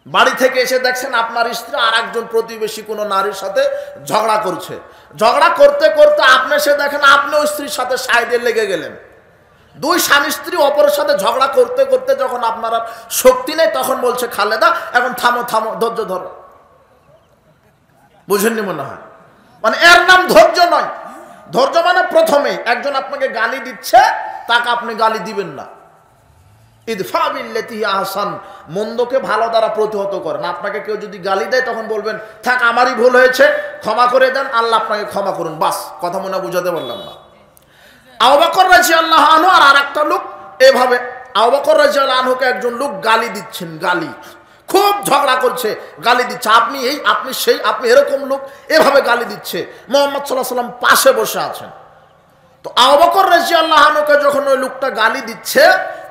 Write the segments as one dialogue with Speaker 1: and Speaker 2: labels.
Speaker 1: বাড়ি থেকে এসে দেখছেন আপনার স্ত্রী আর একজন প্রতিবেশী কোনো নারীর সাথে ঝগড়া করছে, ঝগড়া করতে করতে আপনি এসে দেখেন আপনি ওই স্ত্রীর সাথে সাইডে লেগে গেলেন। দুই স্বামী স্ত্রী অপরের সাথে ঝগড়া করতে করতে যখন আপনার আর শক্তি নেই, তখন বলছে খালেদা এখন থামো থামো, ধৈর্য ধরো। বুঝেননি মনে হয়? মানে এর নাম ধৈর্য নয়। ধৈর্য মানে প্রথমে একজন আপনাকে গালি দিচ্ছে, তাকে আপনি গালি দিবেন না। ইদফা বিল্লাতি হিয়া আহসান, মন্দকে ভালো দ্বারা প্রতিহত করেন। আপনাকে কেউ যদি গালি দেয় তখন বলবেন থাক আমারই ভুল হয়েছে, ক্ষমা করে দেন, আল্লাহ আপনাকে ক্ষমা করুন। বাস, কথা মনে বুঝাতে পারলাম না। আবু বকর রাদিয়াল্লাহু আনহু আর আরেকটা লোক এভাবে, আবু বকর রাদিয়াল্লাহু আনহুকে একজন লোক গালি দিচ্ছেন, গালি খুব ঝগড়া করছে, গালি দিচ্ছে, আপনি এই আপনি সেই, আপনি এরকম লোক, এভাবে গালি দিচ্ছে। মুহাম্মদ সাল্লাল্লাহু আলাইহি ওয়াসাল্লাম পাশে বসে আছেন। তো আবু বকর রাদিয়াল্লাহু আনহুকে যখন ওই লোকটা গালি দিচ্ছে,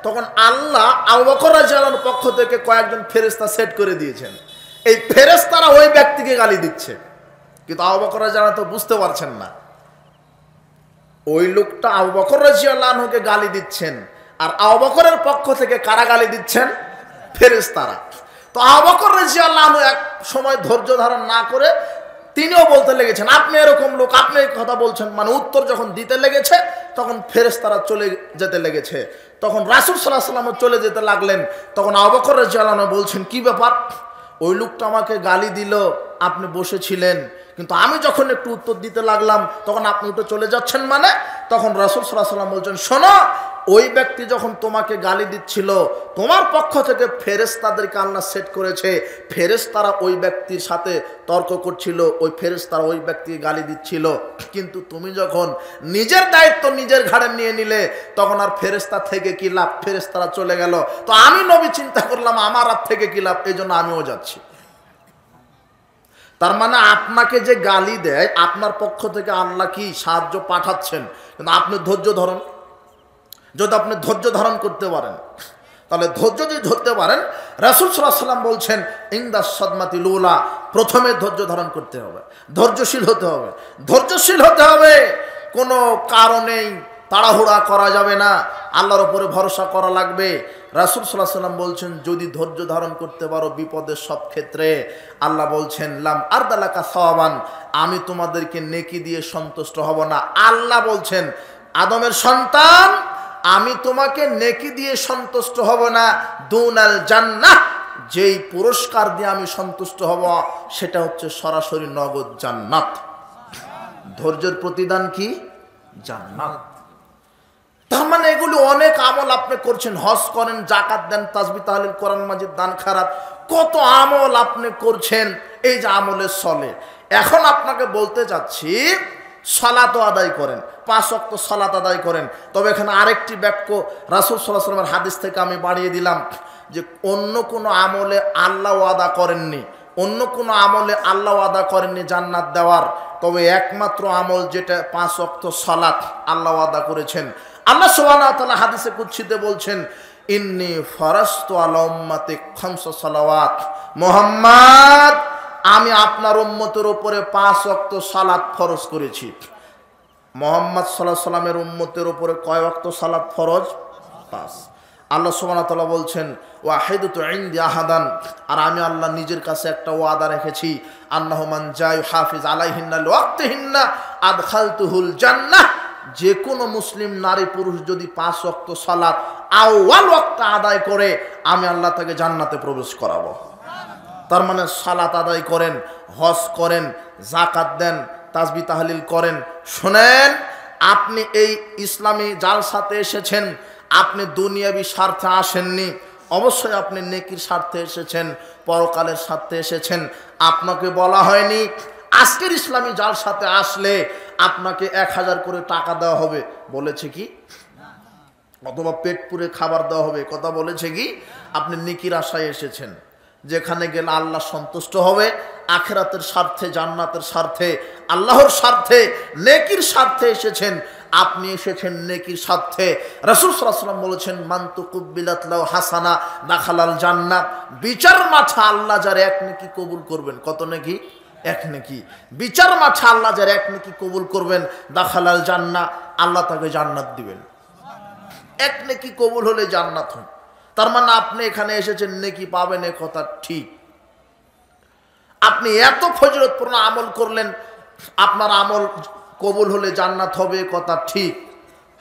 Speaker 1: তখন আল্লাহ আবু বকর রাদিয়াল্লাহু আনহুর পক্ষ থেকে কয়েকজন ফেরেশতা সেট করে দিয়েছেন। এই ফেরেশতারা ওই ব্যক্তিকে গালি দিচ্ছে, কিন্তু আবু বকর রাদিয়াল্লাহু আনহু তো বুঝতে পারছেন না। ওই লোকটা আবু বকর রাদিয়াল্লাহু আনহুকে গালি দিচ্ছেন, আর আবু বকরের পক্ষ থেকে কারা গালি দিচ্ছেন? ফেরেশতারা। তো আবু বকর রাদিয়াল্লাহু আনহু এক সময় ধৈর্য ধারণ না করে তিনিও বলতে লেগেছেন আপনি এরকম লোক, আপনি এই কথা বলছেন। মানে উত্তর যখন দিতে লেগেছে, তখন ফেরেশতারা চলে যেতে লেগেছে। তখন রাসূল সাল্লাল্লাহু আলাইহি ওয়াসাল্লাম চলে যেতে লাগলেন। তখন আবু বকর রাদিয়াল্লাহু আনহু বলছেন কি ব্যাপার? ওই লোকটা আমাকে গালি দিল, আপনি বসেছিলেন, কিন্তু আমি যখন একটু উত্তর দিতে লাগলাম তখন আপনি উঠে চলে যাচ্ছেন। মানে তখন রাসূল সাল্লাল্লাহু আলাইহি ওয়াসাল্লাম বলছেন শোনো, ওই ব্যক্তি যখন তোমাকে গালি দিচ্ছিল, তোমার পক্ষ থেকে ফেরেশতাদেরকে আল্লাহ সেট করেছে, ফেরেশতারা ওই ব্যক্তির সাথে তর্ক করছিল, ওই ফেরেশতারা ওই ব্যক্তিকে গালি দিচ্ছিল। কিন্তু তুমি যখন নিজের দায়িত্ব নিজের ঘাড়ে নিয়ে নিলে, তখন আর ফেরেশতা থেকে কি লাভ, ফেরেশতারা চলে গেল। তো আমি নবী চিন্তা করলাম আমার আর থেকে কি লাভ, এই জন্য আমিও যাচ্ছি। তার মানে আপনাকে যে গালি দেয়, আপনার পক্ষ থেকে আল্লাহ কি সাহায্য পাঠাচ্ছেন, কিন্তু আপনি ধৈর্য ধরুন। যদি আপনি ধৈর্য ধারণ করতে পারেন, তাহলে ধৈর্য যদি ধরতে পারেন, রাসূল সাল্লাল্লাহু আলাইহি ওয়াসাল্লাম বলছেন ইনদাস সাদমাতিল উলা, প্রথমে ধৈর্য ধারণ করতে হবে, ধৈর্যশীল হতে হবে, ধৈর্যশীল হতে হবে। কোনো কারণেই তাড়াহুড়া করা যাবে না, আল্লাহর উপরে ভরসা করা লাগবে। রাসূল সাল্লাল্লাহু আলাইহি ওয়াসাল্লাম বলছেন যদি ধৈর্য ধারণ করতে পারো বিপদের সব ক্ষেত্রে, আল্লাহ বলছেন লাম আরদালাকা সাওয়াবান, আমি তোমাদেরকে নেকি দিয়ে সন্তুষ্ট হব না। আল্লাহ বলছেন আদমের সন্তান, আমি তোমাকে নেকি দিয়ে সন্তুষ্ট হব না, দুনাল জান্নাহ, যেই পুরস্কার দিয়ে আমি সন্তুষ্ট হব সেটা হচ্ছে সরাসরি নগদ জান্নাত। ধৈর্যের প্রতিদান কি? জান্নাত। তার মানে এগুলো অনেক আমল আপনি করছেন, হজ করেন, যাকাত দেন, তাসবিহ তাহলিল, কোরআন মাজিদ, দান খারাত, কত আমল আপনি করছেন, এই যে আমলের চলে। এখন আপনাকে বলতে চাচ্ছি সালাত আদায় করেন, 5 ওয়াক্ত সালাত আদায় করেন। তবে এখানে আরেকটি বাক্য রাসূল সাল্লাল্লাহু আলাইহি ওয়াসাল্লামের হাদিস থেকে আমি বাড়িয়ে দিলাম, যে অন্য কোনো আমলে আল্লাহ ওয়াদা করেননি, অন্য কোনো আমলে আল্লাহ ওয়াদা করেননি জান্নাত দেওয়ার। তবে একমাত্র আমল যেটা 5 ওয়াক্ত সালাত আল্লাহ ওয়াদা করেছেন। আল্লাহ সুবহানাহু ওয়া তাআলা হাদিসে কুদসিতে বলছেন ইন্নী ফারাস্তু আলা উম্মতি 5 সালাওয়াত, মুহাম্মদ আমি আপনার উম্মতের উপরে 5 ওয়াক্ত সালাত ফরজ করেছি। মুহাম্মদ সাল্লাল্লাহু আলাইহি সাল্লামের উম্মতের উপরে কয় ওয়াক্ত সালাত ফরজ? 5। আল্লাহ সুবহানাহু ওয়া তাআলা বলছেন ওয়াহিদুতু ইনদি আহাদান, আর আমি আল্লাহ নিজের কাছে একটা ওয়াদা রেখেছি, আন্নাহু মান জায় হাফিজ আলাইহিন্না লিওয়াক্তিহিন্না আদখালতুহুল জান্নাহ, যে কোনো মুসলিম নারী পুরুষ যদি 5 ওয়াক্ত সালাত আউয়াল ওয়াক্ত আদায় করে, আমি আল্লাহ তাকে জান্নাতে প্রবেশ করাবো। তার মানে সালাত আদায় করেন, হজ করেন, যাকাত দেন, তাসবিহ তাহলিল করেন। শুনেন, আপনি এই ইসলামী জালসাতে এসেছেন, আপনি দুনিয়াবি স্বার্থে আসেননি, অবশ্যই আপনি নেকির স্বার্থে এসেছেন, পরকালের স্বার্থে এসেছেন। আপনাকে বলা হয়নি আজকের ইসলামী জালসাতে আসলে আপনাকে 1000 করে টাকা দেওয়া হবে, বলেছে কি? অথবা পেট পুরে খাবার দেওয়া হবে, কথা বলেছে কি? আপনি নেকির আশায় এসেছেন, যেখানে গেলে আল্লাহ সন্তুষ্ট হবে, আখিরাতের স্বার্থে, জান্নাতের স্বার্থে, আল্লাহর স্বার্থে, নেকির স্বার্থে এসেছেন। আপনি এসেছেন নেকির স্বার্থে। রাসূল সাল্লাল্লাহু আলাইহি ওয়াসাল্লাম বলেছেন মান তুকুব্বিলাত লাহু হাসানা দাখালাল জান্নাহ, বিচার মাঠে আল্লাহ যার এক নেকি কবুল করবেন, কত নেকি? 1 নেকি। বিচার মাঠে আল্লাহ যার 1 নেকি কবুল করবেন, দাখালাল জান্নাহ, আল্লাহ তাকে জান্নাত দিবেন। 1 নেকি কবুল হলে জান্নাত হয়। তার মানে আপনি এখানে এসেছেন নেকি পাবেন, এ কথা ঠিক, আপনি এত ফজিলতপূর্ণ আমল করলেন, আপনার আমল কবুল হলে জান্নাত হবে, কথা ঠিক।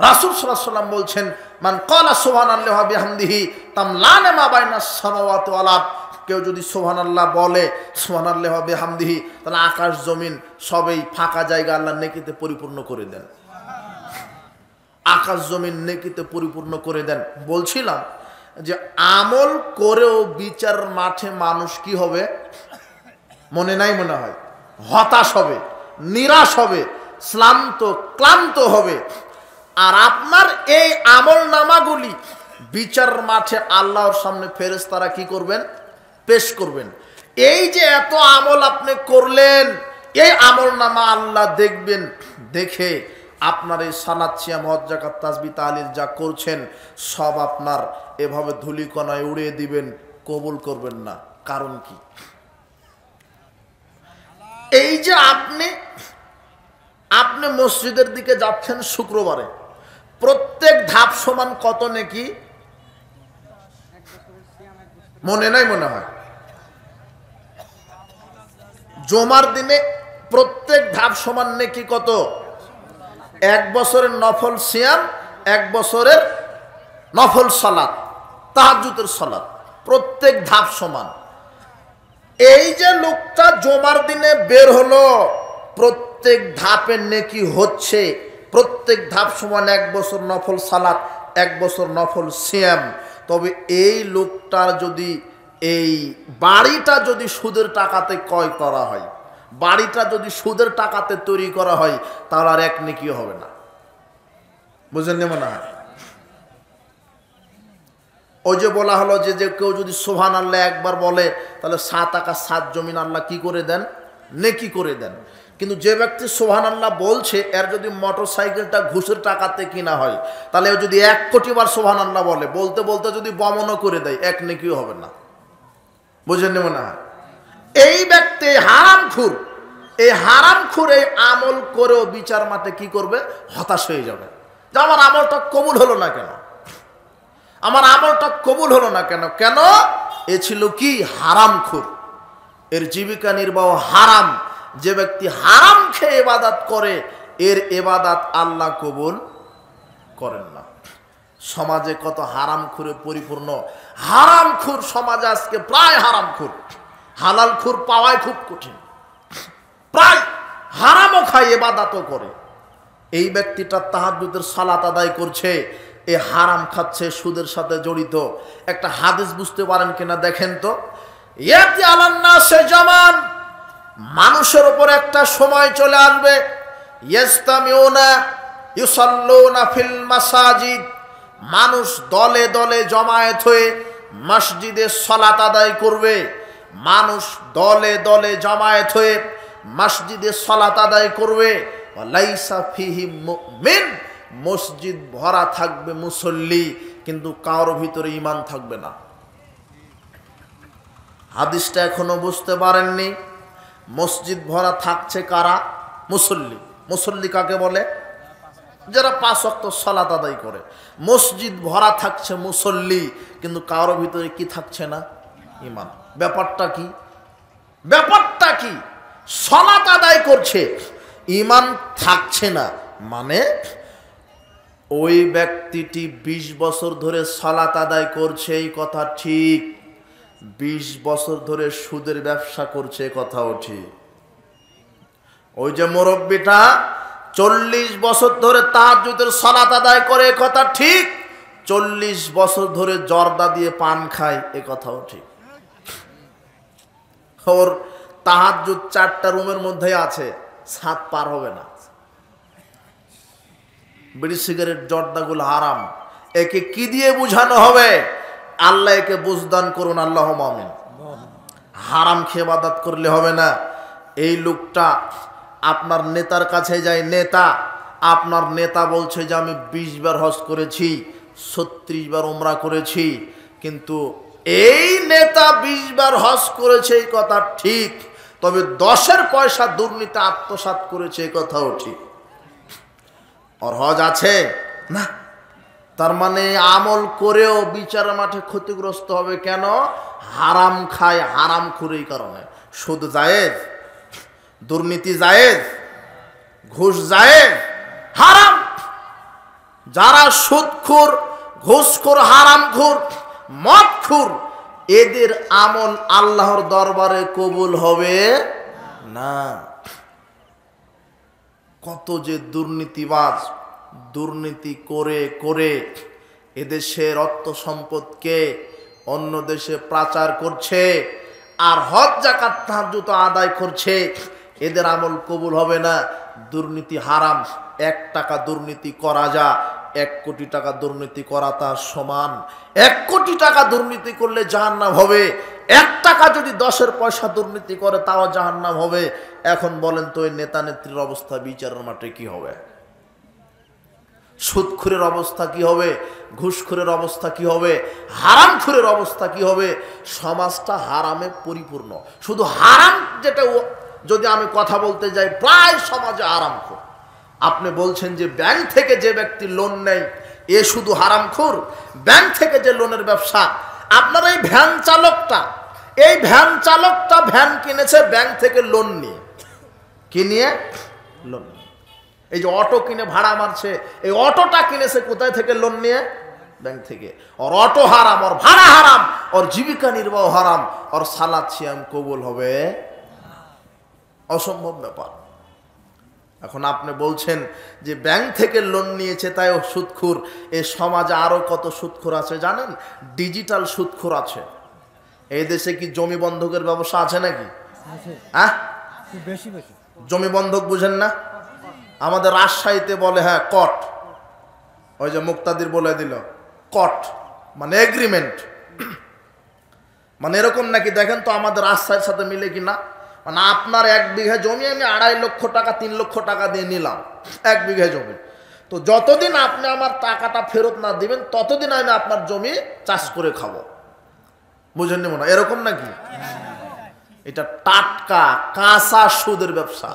Speaker 1: রাসূল সাল্লাল্লাহু আলাইহি ওয়াসাল্লাম বলছেন, মান ক্বালা সুবহানাল্লাহি ওয়া বিহামদিহি তামলানা মা বাইনাস সামাওয়াতি ওয়াল আরদ, কেউ যদি সুবহানাল্লাহ বলে, সুবহানাল্লাহি ওয়া বিহামদিহি, তাহলে আকাশ জমিন সবই ফাঁকা জায়গা আল্লাহ নেকিতে পরিপূর্ণ করে দেন। আকাশ জমিন নেকিতে পরিপূর্ণ করে দেন। বলছিলাম যে আমল করেও বিচার মাঠে মানুষ কি হবে মনে নাই, মনে হয় হতাশ হবে, নিরাশ হবে, ক্লান্ত হবে। আর আপনার এই আমল নামাগুলি বিচার মাঠে আল্লাহর সামনে ফেরেশতারা কি করবেন, পেশ করবেন। এই যে এত আমল আপনি করলেন, এই আমল নামা আল্লাহ দেখবেন, দেখে আপনার এই সালাত সিয়াম হজ যাকাত তাসবিহ তাহলিল যা করছেন সব আপনার এভাবে ধূলিকণায় উড়িয়ে দিবেন, কবুল করবেন না। কারণ কি? এই যে আপনি মসজিদের দিকে যাচ্ছেন শুক্রবারে, প্রত্যেক ধাপ সমান কত নেকি মনে নাই, মনে হয় জুমার দিনে প্রত্যেক ধাপ সমান নেকি কত? 1 বছরের নফল সিয়াম, 1 বছরের নফল সালাত, তাহাজ্জুদের সালাত, প্রত্যেক ধাপ সমান। এই যে লোকটা জুমার দিনে বের হলো, প্রত্যেক ধাপের নেকি হচ্ছে, প্রত্যেক ধাপ সমান 1 বছর নফল সালাত, 1 বছর নফল সিয়াম। তবে এই লোকটার যদি এই বাড়িটা যদি সুদের টাকাতে ক্রয় করা হয়, বাড়িটা যদি সুদের টাকাতে তৈরি করা হয়, তাহলে আর 1 নেকি হবে না। বুঝলেন মনে হয়? ওই যে বলা হলো যে কেউ যদি সুবহানাল্লাহ একবার বলে, তাহলে 7 আকাশ 7 জমিন আল্লাহ কি করে দেন, নেকি করে দেন। কিন্তু যে ব্যক্তি সুবহানাল্লাহ বলছে, এর যদি মোটর সাইকেলটা ঘুষের টাকাতে কিনা হয়, তাহলে ও যদি 1 কোটি বার সুবহানাল্লাহ বলে, বলতে বলতে যদি বমনও করে দেয়, 1 নেকিও হবে না। বুঝলেন মনে হয়? এই ব্যক্তি হারামখোর, এই হারামখোর এই আমল করেও বিচার মাঠে কি করবে, হতাশ হয়ে যাবে যে আমার আমলটা কবুল হলো না কেন, আমার আমলটা কবুল হলো না কেন। কেন? এ ছিল কি, হারামখোর, এর জীবিকা নির্বাহ হারাম। যে ব্যক্তি হারাম খেয়ে ইবাদত করে, এর ইবাদত আল্লাহ কবুল করেন না। সমাজে কত হারামখোরে পরিপূর্ণ, হারামখোর সমাজে আজকে প্রায় হারামখোর, হালালখোর পাওয়াই খুব কঠিন, প্রায় হারামও খায় ইবাদতও করে। এই ব্যক্তিটা তাহাজ্জুদের সালাত আদায় করছে, এ হারাম খাচ্ছে, সুদের সাথে জড়িত। একটা হাদিস বুঝতে পারেন কিনা দেখেন তো, ইয়াতি আলান নাসে জামান, মানুষের উপর একটা সময় চলে আসবে, ইস্তামিউনা ইউসাল্লুনা ফিল মাসাজিদ, মানুষ দলে দলে জমায়েত হয়ে মসজিদে সালাত আদায় করবে। মানুষ দলে দলে জমায়েত হয়ে মসজিদে সালাত আদায় করবে। লাইসা ফিহি মুমিন, মসজিদ ভরা থাকবে মুসল্লি, কিন্তু কারোর ভিতরে ঈমান থাকবে না। হাদিসটা এখনো বুঝতে পারেননি? মসজিদ ভরা থাকছে কারা? মুসল্লি। মুসল্লি কাকে বলে? যারা 5 ওয়াক্ত সালাত আদায় করে। মসজিদ ভরা থাকছে মুসল্লি, কিন্তু কারোর ভিতরে কি থাকছে না? ঈমান। ব্যাপারটা কি? ব্যাপারটা কি? সালাত আদায় করছে, ঈমান থাকছে না, মানে ওই ব্যক্তিটি 20 বছর ধরে সালাত আদায় করছে, এই কথা ঠিক। 20 বছর ধরে সুদের ব্যবসা করছে, কথাও ঠিক। ওই যে মুরব্বিটা 40 বছর ধরে তাহাজ্জুদের সালাত আদায় করে, এ কথা ঠিক। 40 বছর ধরে জর্দা দিয়ে পান খায়, এ কথাও ঠিক। ওর তাহাজ্জুদ 4টা রুমের মধ্যেই আছে, 7 পার হবে না। বিড়ি সিগারেট জর্দাগুলো হারাম, একে কি দিয়ে বুঝানো হবে? আল্লাহ একে বুঝদান করুন, আল্লাহুম্মা আমিন। হারাম খেয়ে ইবাদত করলে হবে না। এই লোকটা আপনার নেতার কাছে যায়, নেতা, আপনার নেতা বলছে যে আমি 20 বার হজ করেছি, 36 বার উমরা করেছি, কিন্তু এই নেতা 20 বার হজ করেছে, এই কথা ঠিক, তবে 10-এর পয়সা দুর্নীতি আত্মসাৎ করেছে, এই কথাও ঠিক। ওর হজ আছে না, তার মানে আমল করেও বিচার মাঠে ক্ষতিগ্রস্ত হবে। কেন? হারাম খায়, হারাম খুরেই কারণে। সুদ জায়েজ, দুর্নীতি জায়েজ, ঘুষ জায়েজ, হারাম। যারা সুদখোর, ঘুষখোর, হারামখোর, মদখোর, এদের আমল আল্লাহর দরবারে কবুল হবে না। কত যে দুর্নীতিবাজ দুর্নীতি করে করে এদেশের অর্থ সম্পদকে অন্য দেশে পাচার করছে, আর হজ যাকাত তাহাজ্জুদ আদায় করছে, এদের আমল কবুল হবে না। দুর্নীতি হারাম। 1 টাকা দুর্নীতি করা যা, 1 কোটি টাকা দুর্নীতি করা তার সমান। 1 কোটি টাকা দুর্নীতি করলে জাহান্নাম হবে। 1 টাকা যদি 10-এর পয়সা দুর্নীতি করে তাও জাহান্নাম হবে। এখন বলেন তো এই নেতা নেত্রীর অবস্থা বিচারের মাঠে কি হবে? সুদখোরের অবস্থা কি হবে? ঘুষখোরের অবস্থা কি হবে? হারামখোরের অবস্থা কি হবে? সমাজটা হারামে পরিপূর্ণ। শুধু হারাম যেটা, যদি আমি কথা বলতে যাই, প্রায় সমাজে হারামখোর। আপনি বলছেন যে ব্যাংক থেকে যে ব্যক্তি লোন নেয় এ শুধু হারামখোর। ব্যাংক থেকে যে লোনের ব্যবসা, আপনার এই ভ্যান চালকটা ভ্যান কিনেছে ব্যাংক থেকে লোন নিয়ে। কি নিয়ে? লোন। এই যে অটো কিনে ভাড়া মারছে, এই অটোটা কিনেছে কোথায় থেকে? লোন নিয়ে, ব্যাংক থেকে। ওর অটো হারাম, ওর ভাড়া হারাম, ওর জীবিকা নির্বাহ হারাম, ওর সালাত সিয়াম কবুল হবে? অসম্ভব ব্যাপার। এখন আপনি বলছেন যে ব্যাংক থেকে লোন নিয়েছে তাই ও সুদখোর। এই সমাজে আরো কত সুদখোর আছে জানেন? ডিজিটাল সুদখোর আছে। এই দেশে কি জমি বন্ধকের ব্যবসা আছে নাকি? হ্যাঁ, জমি বন্ধক বুঝেন না? আমাদের রাজশাহীতে বলে হ্যাঁ কট। ওই যে মুক্তাদির বলে দিল কট মানে এগ্রিমেন্ট। মানে এরকম নাকি? দেখেন তো আমাদের রাজশাহীর সাথে মিলে কিনা। মানে আপনার 1 বিঘা জমি আমি 2.5 লক্ষ টাকা 3 লক্ষ টাকা দিয়ে নিলাম, 1 বিঘা জমি। তো যতদিন আপনি আমার টাকাটা ফেরত না দিবেন ততদিন আমি আপনার জমি চাষ করে খাবো। বুঝেননি মনে হয়? এরকম নাকি? এটা টাটকা কাঁচা সুদের ব্যবসা।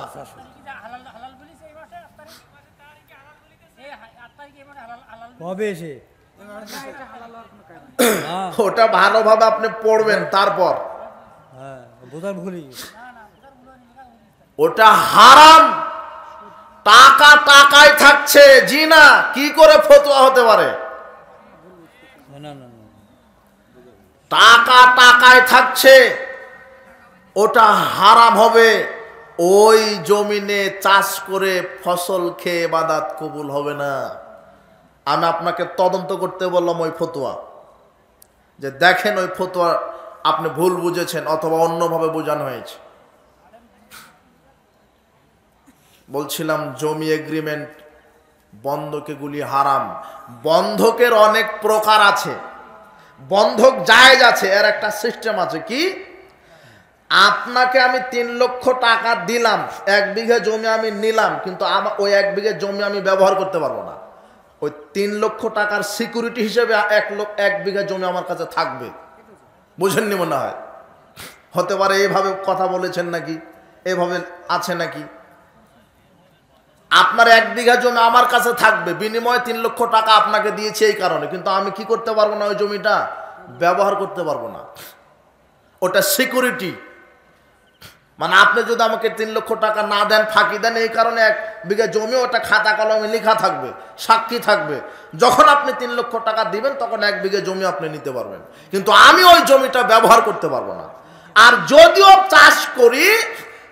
Speaker 1: ওটা ভালোভাবে আপনি পড়বেন, তারপর ওটা হারাম। টাকা টাকায় থাকছে। জি না, কি করে ফতোয়া হতে পারে? টাকা টাকায় থাকছে, ওটা হারাম হবে। ওই জমিনে চাষ করে ফসল খেয়ে ইবাদত কবুল হবে না। আমি আপনাকে তদন্ত করতে বললাম ওই ফতোয়া, যে দেখেন ওই ফতোয়া আপনি ভুল বুঝেছেন অথবা অন্যভাবে বোঝানো হয়েছে। বলছিলাম জমি এগ্রিমেন্ট, বন্ধকেগুলি হারাম। বন্ধকের অনেক প্রকার আছে। বন্ধক জায়েজ আছে, এর একটা সিস্টেম আছে। কি? আপনাকে আমি 3 লক্ষ টাকা দিলাম, 1 বিঘা জমি আমি নিলাম, কিন্তু ওই 1 বিঘা জমি আমি ব্যবহার করতে পারবো না। ওই 3 লক্ষ টাকার সিকিউরিটি হিসেবে 1 বিঘা জমি আমার কাছে থাকবে। বুঝেননি মনে হয়? হতে পারে এইভাবে কথা বলেছেন নাকি, এইভাবে আছে নাকি? আপনার 1 বিঘা জমি আমার কাছে থাকবে, বিনিময়ে 3 লক্ষ টাকা আপনাকে দিয়েছে এই কারণে, কিন্তু আমি কি করতে পারবো না? ওই জমিটা ব্যবহার করতে পারবো না। ওটা সিকিউরিটি। মানে আপনি যদি আমাকে 3 লক্ষ টাকা না দেন, ফাঁকি দেন, এই কারণে 1 বিঘা জমি ওটা খাতা কলমে লেখা থাকবে, সাক্ষী থাকবে। যখন আপনি 3 লক্ষ টাকা দিবেন তখন 1 বিঘা জমি আপনি নিতে পারবেন, কিন্তু আমি ওই জমিটা ব্যবহার করতে পারবো না। আর যদিও চাষ করি,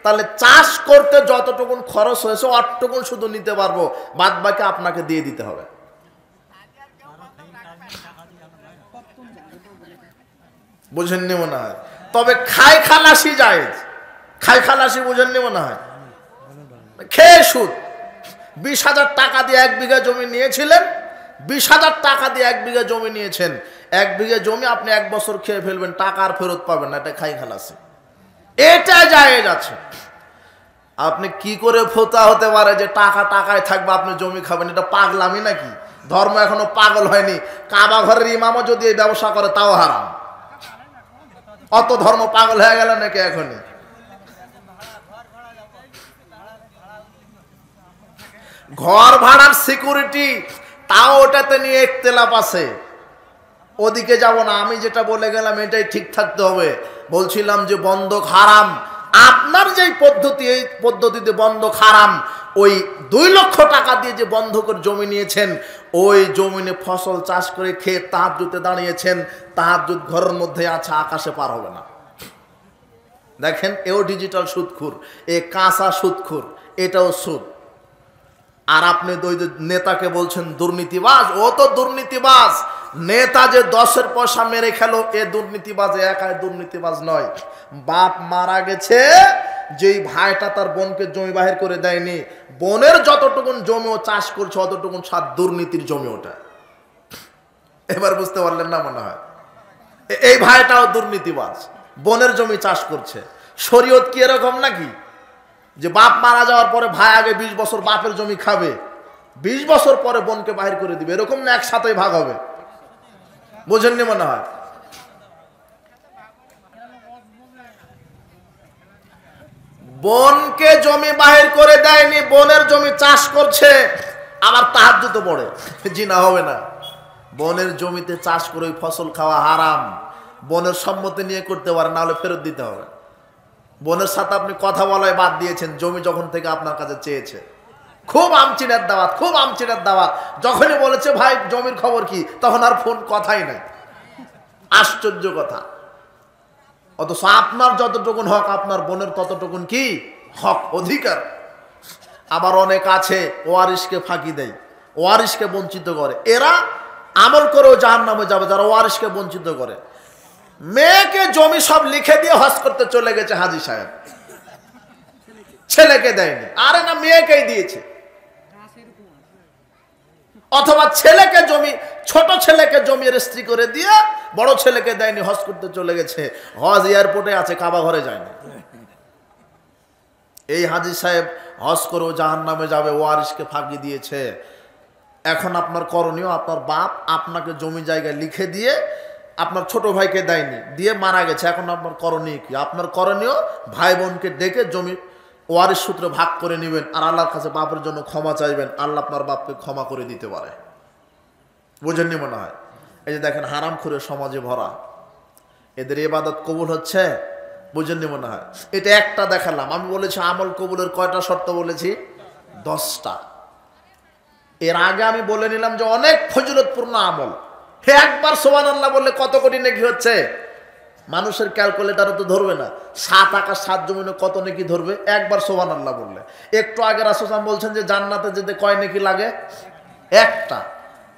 Speaker 1: তাহলে চাষ করতে যতটুকুন খরচ হয়েছে অতটুকুন শুধু নিতে পারবো, বাদ বাকি আপনাকে দিয়ে দিতে হবে। বুঝেননি মনে হয়? তবে খাই খালাসি জায়েজ। খাই খালাসি বুঝেননি মনে হয়? খেয়ে সুদ। 20,000 টাকা দিয়ে 1 বিঘা জমি নিয়েছিলেন, 20,000 টাকা দিয়ে 1 বিঘা জমি নিয়েছেন। 1 বিঘা জমি আপনি 1 বছর খেয়ে ফেলবেন, টাকা আর ফেরত পাবেন না। এটা খাই খালাসি, এটা জায়েজ আছে। আপনি কি করে ফতোয়া হতে পারে যে টাকা টাকায় থাকবে আপনি জমি খাবেন? এটা পাগলামি নাকি? ধর্ম এখনো পাগল হয়নি। কাবা ঘরের ইমামও যদি এই ব্যবসা করে তাও হারাম। অত ধর্ম পাগল হয়ে গেল নাকি এখনই? ঘর ভাড়ার সিকিউরিটি তাও ওটাতে নিয়ে ইখতিলাফ আছে, ওদিকে যাব না। আমি যেটা বলে গেলাম এটাই ঠিক থাকতে হবে। বলছিলাম যে বন্ধক হারাম, আপনার যেই পদ্ধতি, এই পদ্ধতিতে বন্ধক হারাম। ওই 2 লক্ষ টাকা দিয়ে যে বন্ধকের জমি নিয়েছেন, ওই জমিনে ফসল চাষ করে খেয়ে তাহাজ্জুদে দাঁড়িয়েছেন, তাহাজ্জুদ ঘরের মধ্যে আছে, আকাশে পার হবে না। দেখেন, এও ডিজিটাল সুদখোর, এ কাঁচা সুদখোর, এটাও সুদ। আর আপনি ওই নেতাকে বলছেন দুর্নীতিবাজ, ও তো দুর্নীতিবাজ। নেতা যে 10-এর পয়সা মেরে খেলো, এ দুর্নীতিবাজ, একাই দুর্নীতিবাজ নয়। বাপ মারা গেছে, যেই ভাইটা তার বোনকে জমি বাহির করে দেয়নি, বোনের যতটুকুন জমি ও চাষ করছে অতটুকুন সাত দুর্নীতির জমি ওটা। এবার বুঝতে পারলেন না মনে হয়? এই ভাইটাও দুর্নীতিবাজ, বোনের জমি চাষ করছে। শরীয়ত কি এরকম নাকি যে বাপ মারা যাওয়ার পরে ভাই আগে 20 বছর বাপের জমি খাবে, 20 বছর পরে বোনকে বাহির করে দিবে? এরকম না, একসাথেই ভাগ হবে? বোঝেননি মনে হয়? বোনকে জমি বাহির করে দেয়নি, বোনের জমি চাষ করছে, আবার তাহাজ্জুদে পড়ে। জিনা হবে না? বোনের জমিতে চাষ করে ফসল খাওয়া হারাম। বোনের সম্মতি নিয়ে করতে পারে, না হলে ফেরত দিতে হবে। বোনের সাথে আপনি কথা বলায় বাদ দিয়েছেন, জমি যখন থেকে আপনার কাছে চেয়েছে। খুব আমচিনের দাওয়াত, খুব আমচিনের দাওয়াত। যখনই বলেছে ভাই জমির খবর কি, তখন আর ফোন কথাই নাই। আশ্চর্য কথা। অথচ আপনার যতটুকুন হক, আপনার বোনের ততটুকুন কি হক, অধিকার। আবার অনেক আছে ওয়ারিশকে ফাঁকি দেয়, ওয়ারিশকে বঞ্চিত করে। এরা আমল করেও জাহান্নামে যাবে, যারা ওয়ারিশকে বঞ্চিত করে। মেয়েকে জমি সব লিখে দিয়ে হজ করতে চলে গেছে হাজী সাহেব, ছেলেকে দেয়নি। আরে না, মেয়েকেই দিয়েছে। অথবা ছেলেকে জমি, ছোট ছেলেকে জমি রেজিস্ট্রি করে দিয়ে বড় ছেলেকে দেয়নি, হজ করতে চলে গেছে। হজ এয়ারপোর্টে আছে, কাবা ঘরে যায়নি। এই হাজী সাহেব হজ করেও জাহান্নামে যাবে, ওয়ারিশকে ফাঁকি দিয়েছে। এখন আপনার করণীয়, আপনার বাপ আপনাকে জমি জায়গায় লিখে দিয়ে আপনার ছোট ভাইকে দেয়নি, দিয়ে মারা গেছে। এখন আপনার করণীয় কি? আপনার করণীয় ভাই বোনকে ডেকে জমি ওয়ারিশ সূত্রে ভাগ করে নেবেন, আর আল্লাহর কাছে বাপের জন্য ক্ষমা চাইবেন। আল্লাহ আপনার বাপকে ক্ষমা করে দিতে পারে। বুঝেননি মনে হয়? এই যে দেখেন, হারামখোরের সমাজে ভরা, এদের ইবাদত কবুল হচ্ছে? বুঝেননি মনে হয়? এটা একটা দেখালাম। আমি বলেছি আমল কবুলের কয়টা শর্ত বলেছি? 10টা। এর আগে আমি বলে নিলাম যে অনেক ফজিলতপূর্ণ আমল। একবার সুবহানাল্লাহ বললে কত কোটি নেকি হচ্ছে? মানুষের ক্যালকুলেটারও তো ধরবে না। 7 আকাশ 7 জমিনে কত নেকি ধরবে একবার সুবহানাল্লাহ বললে? একটু আগে রাসূল সাল্লাল্লাহু আলাইহি ওয়াসাল্লাম বলছেন যে জান্নাতে যেতে কয় নেকি লাগে? একটা।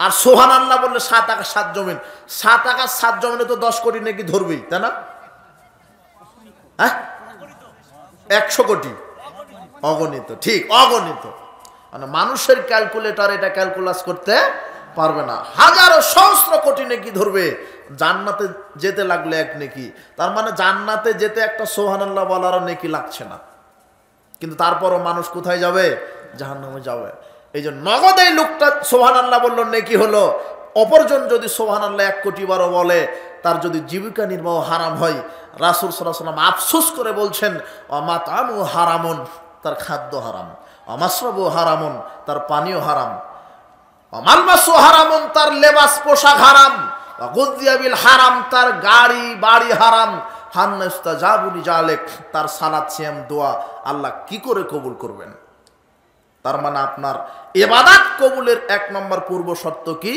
Speaker 1: আর সুবহানাল্লাহ বললে 7 আকাশ 7 জমিন, 7 আকাশ 7 জমিনে তো 10 কোটি নেকি ধরবেই, তাই না? হ্যাঁ, 100 কোটি অগণিত। ঠিক, অগণিত। মানে মানুষের ক্যালকুলেটর এটা ক্যালকুলাস করতে পারবে না। হাজারো সহস্র কোটি নেকি ধরবে, জান্নাতে যেতে লাগলে 1 নেকি। তার মানে জান্নাতে যেতে একটা সুবহানাল্লাহ বলারও নেকি লাগছে না। কিন্তু তারপরও মানুষ কোথায় যাবে? জাহান্নামে যাবে। এই যে নগদ এই লোকটা সুবহানাল্লাহ বলল, নেকি হলো। অপরজন যদি সুবহানাল্লাহ 1 কোটি বারও বলে, তার যদি জীবিকা নির্বাহ হারাম হয়, রাসূল সাল্লাল্লাহু আলাইহি ওয়াসাল্লাম আফসোস করে বলছেন, অমাতামু হারামুন, তার খাদ্য হারাম। অমাশরাবু হারামুন, তার পানীয় হারাম। অমালমাসু হারামুন, তার লেবাস পোশাক হারাম। গুযিয়া বিল হারাম, তার গাড়ি বাড়ি হারাম। হান্নাস্তাজাবু লিজালিক, তার সালাত সিয়াম দোয়া আল্লাহ কি করে কবুল করবেন? তার মানে আপনার ইবাদত কবুলের 1 নম্বর পূর্ব শর্ত কি?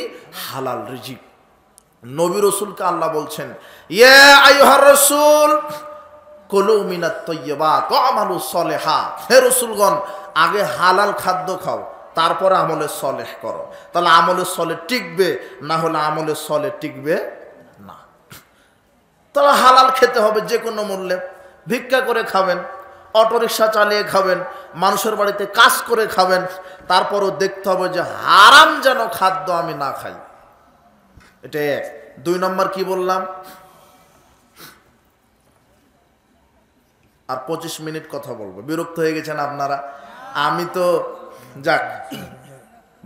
Speaker 1: হালাল রিজিক। নবী রাসূলকে আল্লাহ বলছেন, ইয়া আইয়ুহার রাসূল কুলু মিনাত তাইয়্যিবাত ওয়া আমালু সলিহা। হে রাসূলগণ, আগে হালাল খাদ্য খাও, তারপরে আমলে সলেহ করো। তাহলে আমলে সলেহ টিকবে, না হলে আমলে সলেহ টিকবে না। তাহলে হালাল খেতে হবে যে কোনো মূল্যে। ভিক্ষা করে খাবেন, অটোরিকশা চালিয়ে খাবেন, মানুষের বাড়িতে কাজ করে খাবেন, তারপরও দেখতে হবে যে হারাম যেন খাদ্য আমি না খাই। এটা 1। 2 নম্বর কি বললাম? আর 25 মিনিট কথা বলবো, বিরক্ত হয়ে গেছেন আপনারা? আমি তো যাক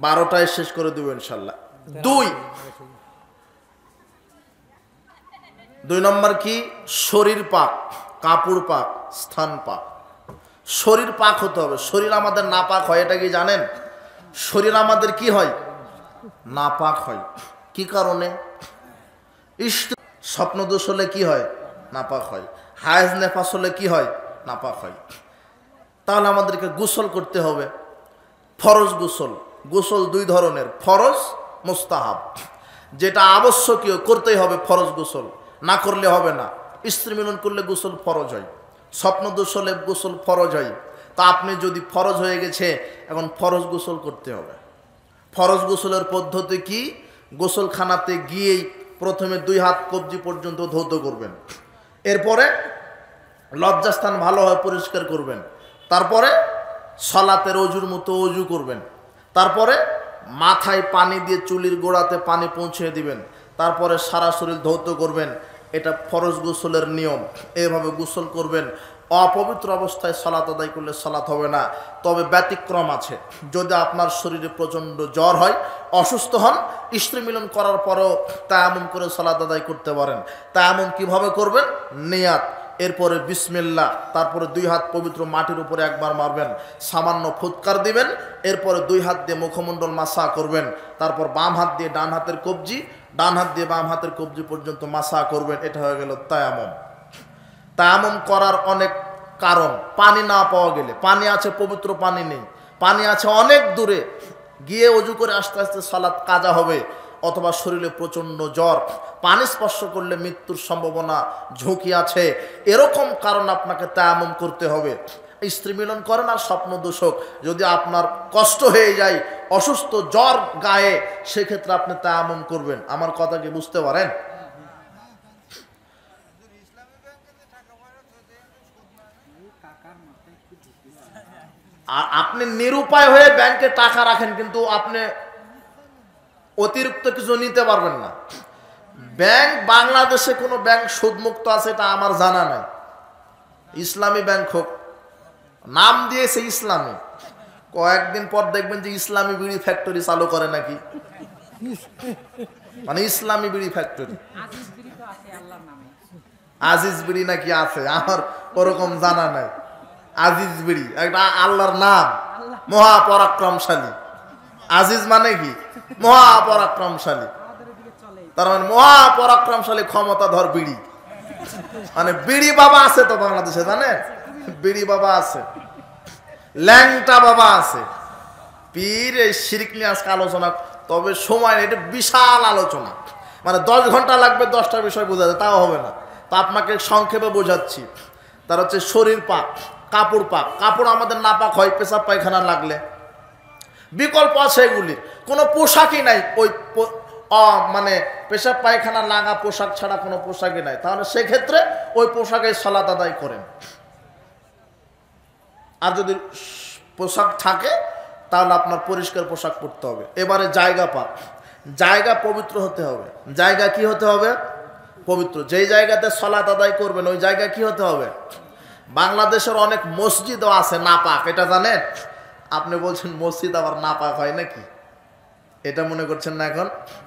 Speaker 1: 12টায় শেষ করে দেবো ইনশাল্লাহ। 2 নম্বর কি? শরীর পাক, কাপড় পাক, স্থান পাক। শরীর পাক হতে হবে। শরীর আমাদের না পাক হয়, এটা কি জানেন? শরীর আমাদের কি হয়? নাপাক হয়। কি কারণে? স্বপ্ন দোষ হলে কি হয়? নাপাক হয়। হায়েজ নেফাস হলে কি হয়? নাপাক হয়। তাহলে আমাদেরকে গোসল করতে হবে। ফরজ গোসল। গোসল দুই ধরনের, ফরজ, মুস্তাহাব। যেটা আবশ্যকীয় করতেই হবে ফরজ গোসল, না করলে হবে না। স্ত্রী মিলন করলে গোসল ফরজ হয়, স্বপ্ন দোষ হলে গোসল ফরজ হয়। তা আপনি যদি ফরজ হয়ে গেছে, এখন ফরজ গোসল করতে হবে। ফরজ গোসলের পদ্ধতি কি? গোসলখানাতে গিয়েই প্রথমে 2 হাত কবজি পর্যন্ত ধৌত করবেন, এরপরে লজ্জাস্থান ভালোভাবে পরিষ্কার করবেন, তারপরে সলাতের অজুর মতো অজু করবেন, তারপরে মাথায় পানি দিয়ে চুলির গোড়াতে পানি পৌঁছে দিবেন, তারপরে সারা শরীর ধৌত করবেন। এটা ফরজ গোসলের নিয়ম। এভাবে গোসল করবেন। অপবিত্র অবস্থায় সালাত আদায় করলে সালাত হবে না। তবে ব্যতিক্রম আছে। যদি আপনার শরীরে প্রচণ্ড জ্বর হয়, অসুস্থ হন, স্ত্রী মিলন করার পরেও তায়াম্মুম করে সালাত আদায় করতে পারেন। তায়াম্মুম কিভাবে করবেন? নিয়াত, এরপরে বিসমিল্লাহ, তারপরে 2 হাত পবিত্র মাটির উপরে একবার মারবেন, সামান্য ফুৎকার দিবেন, এরপরে 2 হাত দিয়ে মুখমণ্ডল মাসা করবেন, তারপর বাম হাত দিয়ে ডান হাতের কবজি, ডান হাত দিয়ে বাম হাতের কবজি পর্যন্ত মাসা করবেন। এটা হয়ে গেল তায়াম্মুম। তায়াম্মুম করার অনেক কারণ। পানি না পাওয়া গেলে, পানি আছে পবিত্র পানি নেই, পানি আছে অনেক দূরে, গিয়ে অজু করে আস্তে আস্তে সালাত কাজা হবে, অথবা শরীরে প্রচণ্ড জ্বর, পানি স্পর্শ করলে মৃত্যুর সম্ভাবনা, ঝুঁকি আছে, এরকম কারণ আপনাকে তায়াম্মুম করতে হবে। স্ত্রী মিলন করেন আর স্বপ্ন দোষক, যদি আপনার কষ্ট হয়ে যায়, অসুস্থ, জ্বর গায়ে, সেক্ষেত্রে আপনি তায়াম্মুম করবেন। আমার কথা কি বুঝতে পারেন? আর আপনি নিরুপায় হয়ে ব্যাংকে টাকা রাখেন, কিন্তু আপনি অতিরিক্ত কিছু নিতে পারবেন না। ব্যাংক, বাংলাদেশে কোনো ব্যাংক সুদমুক্ত আছে এটা আমার জানা নাই। ইসলামী ব্যাংক হোক, নাম দিয়েছে ইসলামী, কয়েকদিন পর দেখবেন যে ইসলামী বিড়ি ফ্যাক্টরি চালু করে নাকি, মানে ইসলামী বিড়ি ফ্যাক্টরি। আজিজ বিড়ি নাকি আছে, আমার ওরকম জানা নাই। আজিজ বিড়ি একটা আল্লাহর নাম, মহাপরাক্রমশালী। আজিজ মানে কি? মহাপরাক্রমশালী। তার মানে মহাপরাক্রমশালী ক্ষমতাধর বিড়ি, মানে বিড়ি বাবা আছে তো বাংলাদেশে, জানেন? বিড়ি বাবা আছে, ল্যাংটা বাবা আছে, পীর। এই শিরক নিয়ে আজকে আলোচনা, তবে সময় এটা বিশাল আলোচনা, মানে 10 ঘন্টা লাগবে 10টা বিষয় বোঝাতে, তাও হবে না। তো আপনাকে সংক্ষেপে বোঝাচ্ছি। তার হচ্ছে শরীর পাক, কাপড় পাক। কাপড় আমাদের নাপাক হয় পেশাব পায়খানা লাগলে, বিকল্প আছে এগুলির, কোনো পোশাকই নাই। ওই মানে পেশাব পায়খানা লাগা পোশাক ছাড়া কোনো পোশাকই নাই, তাহলে সেক্ষেত্রে ওই পোশাকে সালাত আদায় করেন। আর যদি পোশাক থাকে তাহলে আপনার পরিষ্কার পোশাক পরতে হবে। এবারে জায়গা পাক, জায়গা পবিত্র হতে হবে। জায়গা কি হতে হবে? পবিত্র। যেই জায়গাতে সালাত আদায় করবেন ওই জায়গা কি হতে হবে? বাংলাদেশের অনেক মসজিদও আছে নাপাক, এটা জানেন? আপনি বলছেন মসজিদ আবার নাপাক হয় নাকি? এটা মনে করছেন না এখন?